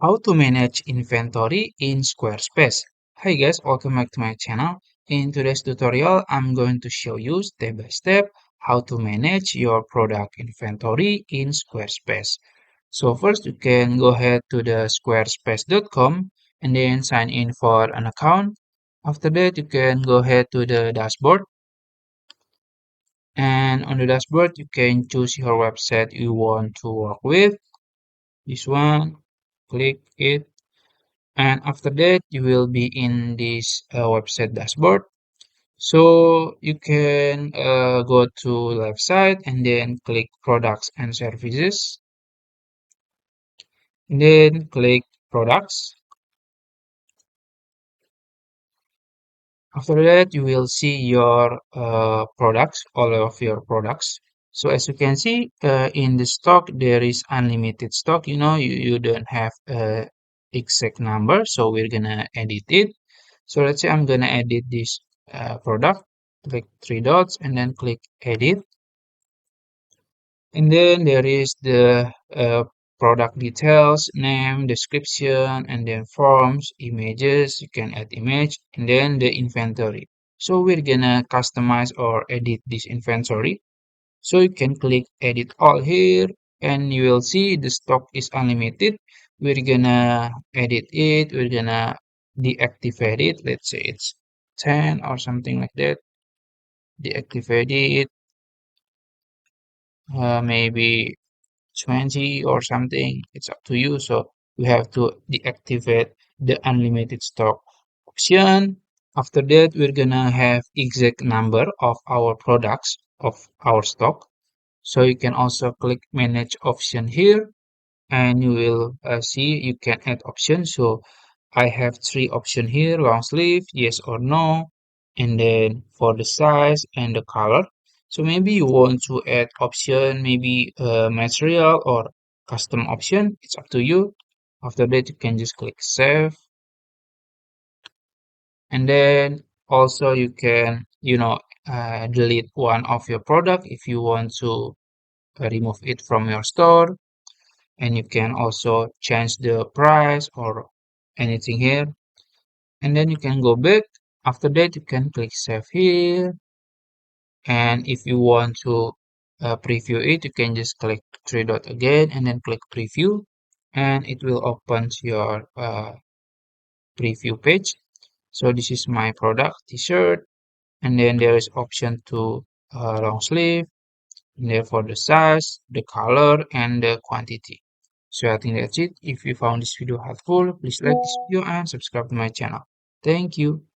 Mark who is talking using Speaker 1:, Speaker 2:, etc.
Speaker 1: How to manage inventory in Squarespace. Hi guys, welcome back to my channel. In today's tutorial, I'm going to show you step by step how to manage your product inventory in Squarespace. So first you can go ahead to the squarespace.com and then sign in for an account. After that, you can go ahead to the dashboard, and on the dashboard you can choose your website you want to work with. This one, click it. And after that, you will be in this website dashboard. So you can go to left side and then click products and services. And then click products. After that, you will see your products, all of your products. So as you can see in the stock, there is unlimited stock. You don't have a exact number. So we're gonna edit it. So let's say I'm gonna edit this product, click three dots and then click edit. And then there is the product details, name, description, and then forms, images, you can add image, and then the inventory. So we're gonna customize or edit this inventory. So you can click edit all here and you will see the stock is unlimited. We're gonna edit it, we're gonna deactivate it. Let's say it's 10 or something like that. Deactivate it, maybe 20 or something. It's up to you. So we have to deactivate the unlimited stock option. After that, we're gonna have exact number of our products of our stock. So you can also click manage option here and you will see you can add options. So I have three options here, long sleeve, yes or no, and then for the size and the color. So maybe you want to add option, maybe material or custom option. It's up to you. After that, you can just click save. And then also you can, delete one of your product if you want to remove it from your store. And you can also change the price or anything here, and then you can go back. After that you can click save here, and if you want to preview it, you can just click three dot again and then click preview, and it will open your preview page. So this is my product t-shirt, and then there is option to long sleeve, and therefore the size, the color, and the quantity. So I think that's it. If you found this video helpful, please like this video and subscribe to my channel. Thank you.